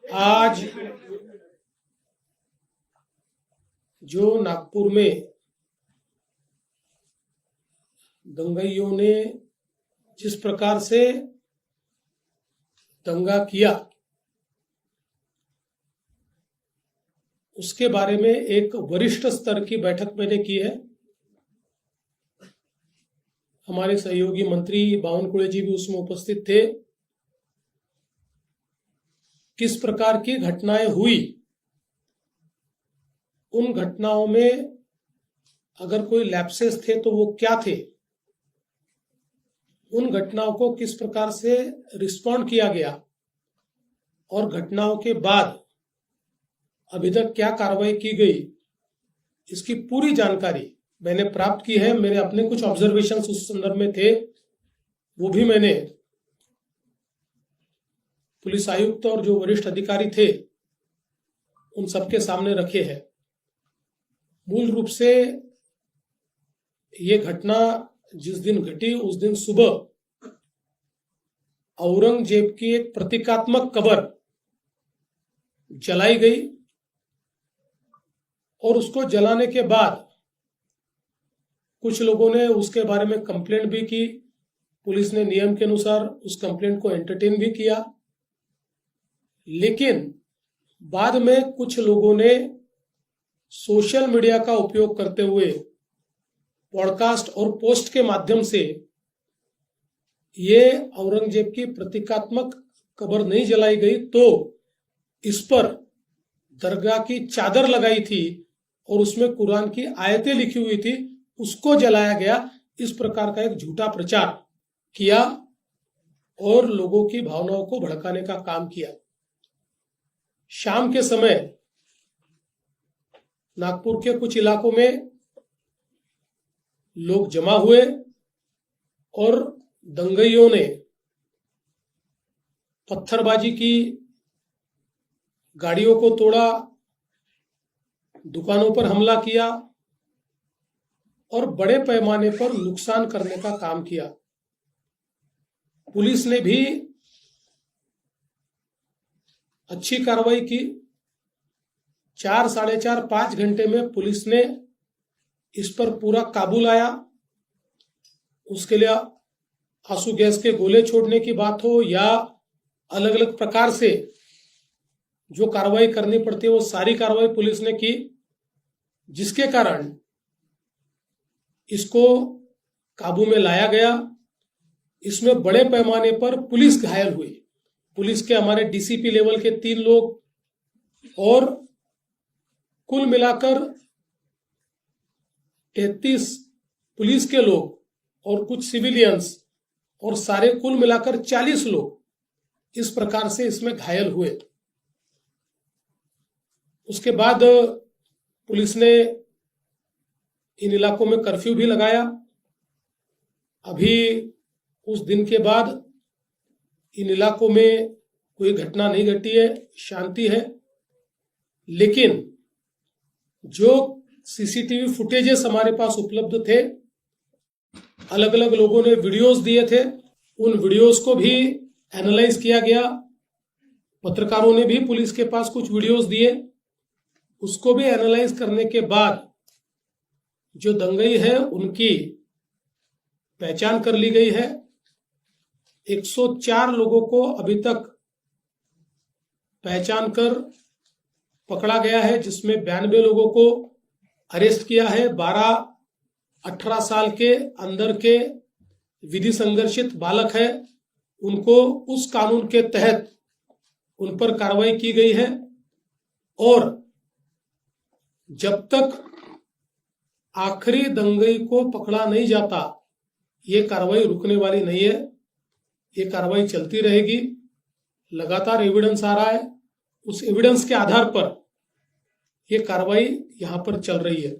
आज जो नागपुर में दंगाइयों ने जिस प्रकार से दंगा किया, उसके बारे में एक वरिष्ठ स्तर की बैठक मैंने की है। हमारे सहयोगी मंत्री बावनकुळे जी भी उसमें उपस्थित थे। किस प्रकार की घटनाएं हुई, उन घटनाओं में अगर कोई लैप्सेस थे तो वो क्या थे, उन घटनाओं को किस प्रकार से रिस्पॉन्ड किया गया और घटनाओं के बाद अभी तक क्या कार्रवाई की गई, इसकी पूरी जानकारी मैंने प्राप्त की है। मेरे अपने कुछ ऑब्जर्वेशंस उस संदर्भ में थे, वो भी मैंने पुलिस आयुक्त और जो वरिष्ठ अधिकारी थे उन सबके सामने रखे हैं। मूल रूप से ये घटना जिस दिन घटी उस दिन सुबह औरंगजेब की एक प्रतीकात्मक कब्र जलाई गई और उसको जलाने के बाद कुछ लोगों ने उसके बारे में कंप्लेंट भी की। पुलिस ने नियम के अनुसार उस कंप्लेंट को एंटरटेन भी किया, लेकिन बाद में कुछ लोगों ने सोशल मीडिया का उपयोग करते हुए पॉडकास्ट और पोस्ट के माध्यम से ये औरंगजेब की प्रतीकात्मक कब्र नहीं जलाई गई तो इस पर दरगाह की चादर लगाई थी और उसमें कुरान की आयतें लिखी हुई थी, उसको जलाया गया। इस प्रकार का एक झूठा प्रचार किया और लोगों की भावनाओं को भड़काने का काम किया। शाम के समय नागपुर के कुछ इलाकों में लोग जमा हुए और दंगाइयों ने पत्थरबाजी की, गाड़ियों को तोड़ा, दुकानों पर हमला किया और बड़े पैमाने पर नुकसान करने का काम किया। पुलिस ने भी अच्छी कार्रवाई की। 4, साढ़े 4, 5 घंटे में पुलिस ने इस पर पूरा काबू लाया। उसके लिए आंसू गैस के गोले छोड़ने की बात हो या अलग अलग प्रकार से जो कार्रवाई करनी पड़ती है वो सारी कार्रवाई पुलिस ने की, जिसके कारण इसको काबू में लाया गया। इसमें बड़े पैमाने पर पुलिस घायल हुई। पुलिस के हमारे डीसीपी लेवल के 3 लोग और कुल मिलाकर 33 पुलिस के लोग और कुछ सिविलियंस और सारे कुल मिलाकर 40 लोग इस प्रकार से इसमें घायल हुए। उसके बाद पुलिस ने इन इलाकों में कर्फ्यू भी लगाया। अभी उस दिन के बाद इन इलाकों में कोई घटना नहीं घटी है, शांति है। लेकिन जो सीसीटीवी फुटेजेस हमारे पास उपलब्ध थे, अलग अलग लोगों ने वीडियोस दिए थे, उन वीडियोस को भी एनालाइज किया गया। पत्रकारों ने भी पुलिस के पास कुछ वीडियोस दिए, उसको भी एनालाइज करने के बाद जो दंगाई है उनकी पहचान कर ली गई है। 104 लोगों को अभी तक पहचान कर पकड़ा गया है, जिसमें 92 लोगों को अरेस्ट किया है। 12-18 साल के अंदर के विधि संघर्षित बालक है, उनको उस कानून के तहत उन पर कार्रवाई की गई है। और जब तक आखिरी दंगाई को पकड़ा नहीं जाता, ये कार्रवाई रुकने वाली नहीं है। ये कार्रवाई चलती रहेगी। लगातार एविडेंस आ रहा है, उस एविडेंस के आधार पर ये कार्रवाई यहां पर चल रही है।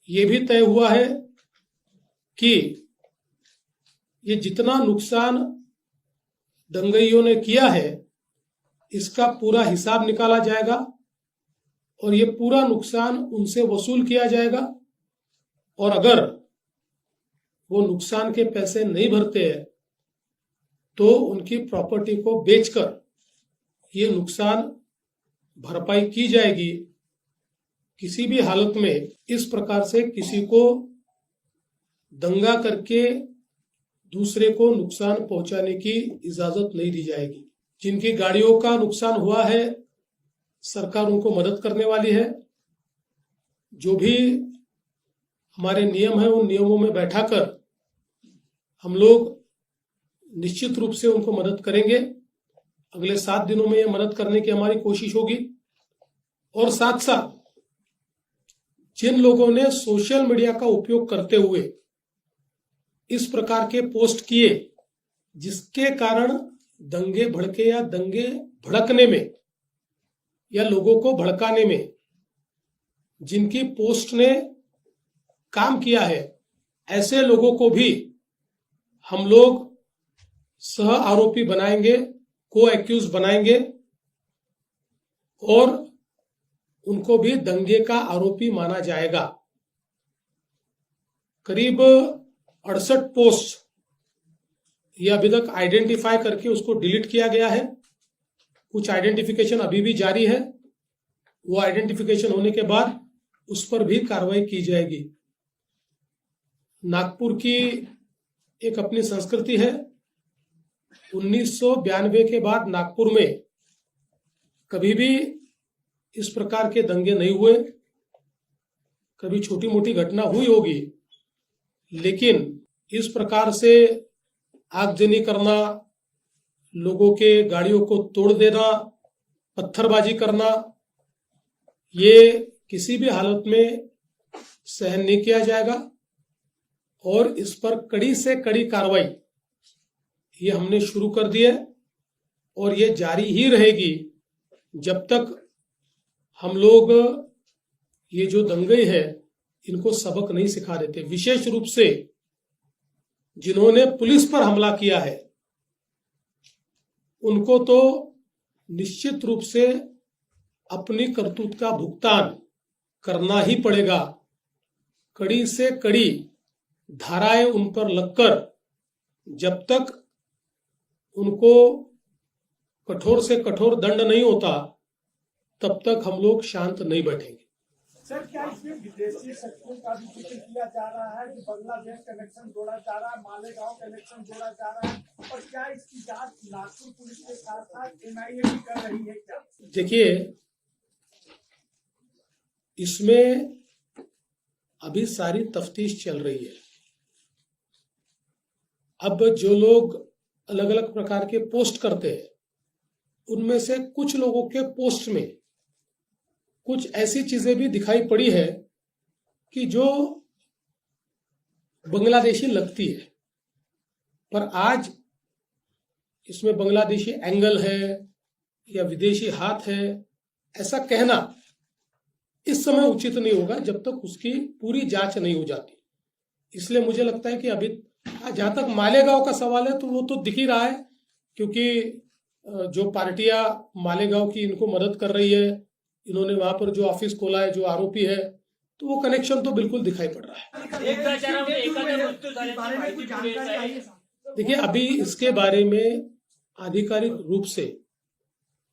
ये भी तय हुआ है कि ये जितना नुकसान दंगाइयों ने किया है, इसका पूरा हिसाब निकाला जाएगा और ये पूरा नुकसान उनसे वसूल किया जाएगा। और अगर वो नुकसान के पैसे नहीं भरते हैं तो उनकी प्रॉपर्टी को बेचकर ये नुकसान भरपाई की जाएगी। किसी भी हालत में इस प्रकार से किसी को दंगा करके दूसरे को नुकसान पहुंचाने की इजाजत नहीं दी जाएगी। जिनकी गाड़ियों का नुकसान हुआ है, सरकार उनको मदद करने वाली है। जो भी हमारे नियम है, उन नियमों में बैठाकर हम लोग निश्चित रूप से उनको मदद करेंगे। अगले 7 दिनों में ये मदद करने की हमारी कोशिश होगी। और साथ साथ जिन लोगों ने सोशल मीडिया का उपयोग करते हुए इस प्रकार के पोस्ट किए, जिसके कारण दंगे भड़के या दंगे भड़कने में या लोगों को भड़काने में जिनकी पोस्ट ने काम किया है, ऐसे लोगों को भी हम लोग सह आरोपी बनाएंगे, को एक्यूज बनाएंगे और उनको भी दंगे का आरोपी माना जाएगा। करीब 68 पोस्ट ये अभी तक आइडेंटिफाई करके उसको डिलीट किया गया है। कुछ आइडेंटिफिकेशन अभी भी जारी है। वो आइडेंटिफिकेशन होने के बाद उस पर भी कार्रवाई की जाएगी। नागपुर की एक अपनी संस्कृति है। 1992 के बाद नागपुर में कभी भी इस प्रकार के दंगे नहीं हुए। कभी छोटी मोटी घटना हुई होगी, लेकिन इस प्रकार से आगजनी करना, लोगों के गाड़ियों को तोड़ देना, पत्थरबाजी करना, ये किसी भी हालत में सहन नहीं किया जाएगा। और इस पर कड़ी से कड़ी कार्रवाई ये हमने शुरू कर दी है और ये जारी ही रहेगी जब तक हम लोग ये जो दंगे हैं इनको सबक नहीं सिखा देते। विशेष रूप से जिन्होंने पुलिस पर हमला किया है उनको तो निश्चित रूप से अपनी करतूत का भुगतान करना ही पड़ेगा। कड़ी से कड़ी धाराएं उन पर लगकर जब तक उनको कठोर से कठोर दंड नहीं होता तब तक हम लोग शांत नहीं बैठेंगे। सर, क्या इसमें विदेशी शक्तियों का भी जिक्र किया जा रहा है कि बांग्लादेश कनेक्शन जोड़ा जा रहा है, मालेगांव कनेक्शन जोड़ा जा रहा है, और क्या इसकी जांच नागपुर पुलिस के साथ साथ एनआईए भी कर रही है क्या? देखिए, इसमें अभी सारी तफ्तीश चल रही है। अब जो लोग अलग अलग प्रकार के पोस्ट करते हैं उनमें से कुछ लोगों के पोस्ट में कुछ ऐसी चीजें भी दिखाई पड़ी है कि जो बांग्लादेशी लगती है, पर आज इसमें बांग्लादेशी एंगल है या विदेशी हाथ है, ऐसा कहना इस समय उचित नहीं होगा जब तक उसकी पूरी जांच नहीं हो जाती। इसलिए मुझे लगता है कि अभी जहां तक मालेगांव का सवाल है तो वो तो दिख ही रहा है, क्योंकि जो पार्टियां मालेगांव की इनको मदद कर रही है, इन्होंने वहां पर जो ऑफिस खोला है, जो आरोपी है, तो वो कनेक्शन तो बिल्कुल दिखाई पड़ रहा है। देखिए, अभी इसके बारे में आधिकारिक रूप से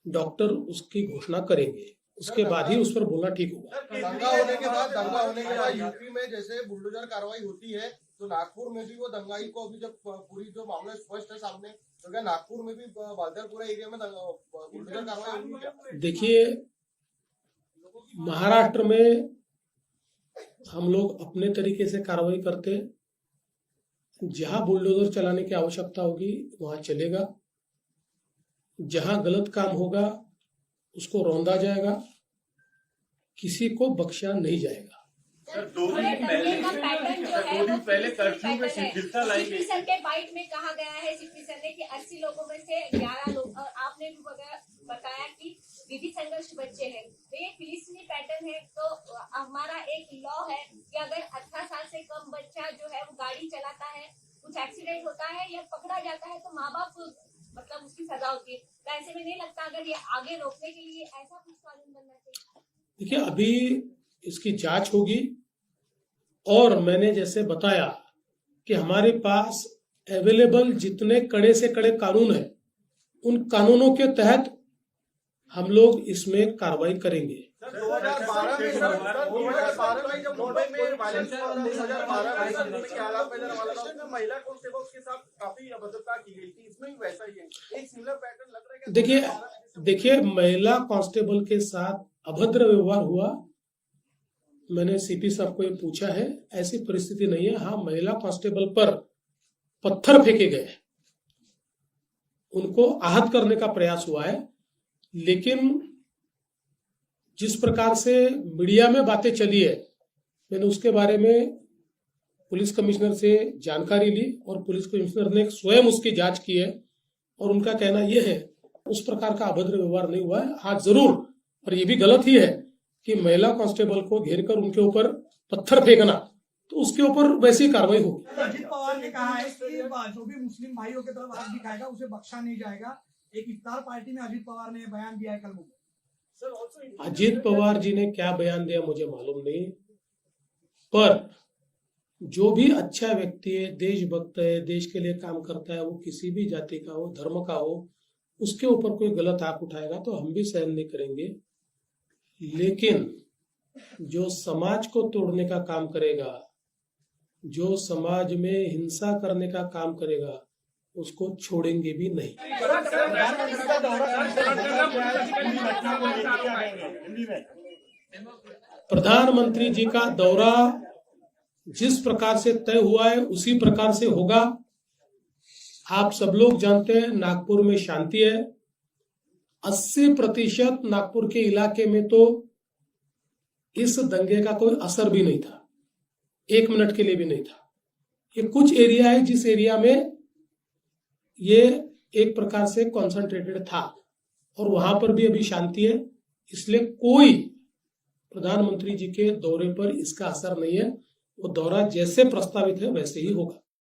डॉक्टर उसकी घोषणा करेंगे, उसके बाद ही उस पर बोलना ठीक होगा। दंगा होने के बाद यूपी में जैसे बुलडोजर कार्रवाई होती है तो नागपुर में भी वो दंगाई को अभी जब पूरी जो मामला स्पष्ट है सामने, तो क्या नागपुर में भी बादलपुरा एरिया में बुलडोजर कार्रवाई होगी क्या? देखिए, महाराष्ट्र में हम लोग अपने तरीके से कार्रवाई करते हैं। जहां बुलडोजर चलाने की आवश्यकता होगी वहां चलेगा। जहां गलत काम होगा उसको रौंदा जाएगा, किसी को बख्शा नहीं जाएगा। सर, 2 दिन पहले कर्फ्यू में शिथिलता लाई गई। सर के बाइट में कहा गया है, सिक्की सर ने, कि 80 लोगों में से 11 लोग, और आपने भी बताया कि विधि संघर्ष बच्चे हैं। तो ये फिलिस्तीनी पैटर्न है। तो हमारा एक लॉ है कि अगर 18 साल से कम बच्चा जो है वो गाड़ी चलाता है, कुछ एक्सीडेंट होता है या पकड़ा जाता है, तो माँ बाप मतलब उसकी सजा होती है। तो ऐसे में नहीं लगता अगर ये आगे रोकने के लिए ऐसा कुछ कानून बनना चाहिए? देखिए, अभी इसकी जांच होगी और मैंने जैसे बताया कि हमारे पास अवेलेबल जितने कड़े से कड़े कानून हैं उन कानूनों के तहत हम लोग इसमें कार्रवाई करेंगे। 2012 में सर 2012 में जब मुंबई में वायलेंस हुआ था 2012 में सर में क्या हालात पैदा हुआ था उसमें महिला कांस्टेबल्स के साथ काफी अभद्रता की गई थी, इसमें भी वैसा ही है, एक सिमिलर पैटर्न लग रहा है। देखिए महिला कांस्टेबल के साथ अभद्र व्यवहार हुआ, मैंने सीपी साहब को ये पूछा है, ऐसी परिस्थिति नहीं है। हाँ, महिला कांस्टेबल पर पत्थर फेंके गए, उनको आहत करने का प्रयास हुआ है, लेकिन जिस प्रकार से मीडिया में बातें चली है, मैंने उसके बारे में पुलिस कमिश्नर से जानकारी ली और पुलिस कमिश्नर ने स्वयं उसकी जांच की है और उनका कहना यह है उस प्रकार का अभद्र व्यवहार नहीं हुआ है। हाँ जरूर, और ये भी गलत ही है कि महिला कांस्टेबल को घेरकर उनके ऊपर पत्थर फेंकना, तो उसके ऊपर वैसी कार्रवाई होगी। अजित पवार ने कहा है कि जो भी मुस्लिम भाइयों की तरफ हाथ दिखाएगा उसे बख्शा नहीं जाएगा। एक इफ्तार पार्टी में अजित पवार ने बयान दिया है कल मुंबई। अजित पवार जी ने क्या बयान दिया मुझे मालूम नहीं, पर जो भी अच्छा व्यक्ति है, देशभक्त है, देश के लिए काम करता है, वो किसी भी जाति का हो, धर्म का हो, उसके ऊपर कोई गलत आंख उठाएगा तो हम भी सहन नहीं करेंगे। लेकिन जो समाज को तोड़ने का काम करेगा, जो समाज में हिंसा करने का काम करेगा, उसको छोड़ेंगे भी नहीं। प्रधानमंत्री जी का दौरा जिस प्रकार से तय हुआ है उसी प्रकार से होगा। आप सब लोग जानते हैं नागपुर में शांति है, 80% नागपुर के इलाके में तो इस दंगे का कोई असर भी नहीं था, 1 मिनट के लिए भी नहीं था। ये कुछ एरिया है जिस एरिया में ये एक प्रकार से कॉन्सेंट्रेटेड था और वहां पर भी अभी शांति है, इसलिए कोई प्रधानमंत्री जी के दौरे पर इसका असर नहीं है। वो दौरा जैसे प्रस्तावित है वैसे ही होगा।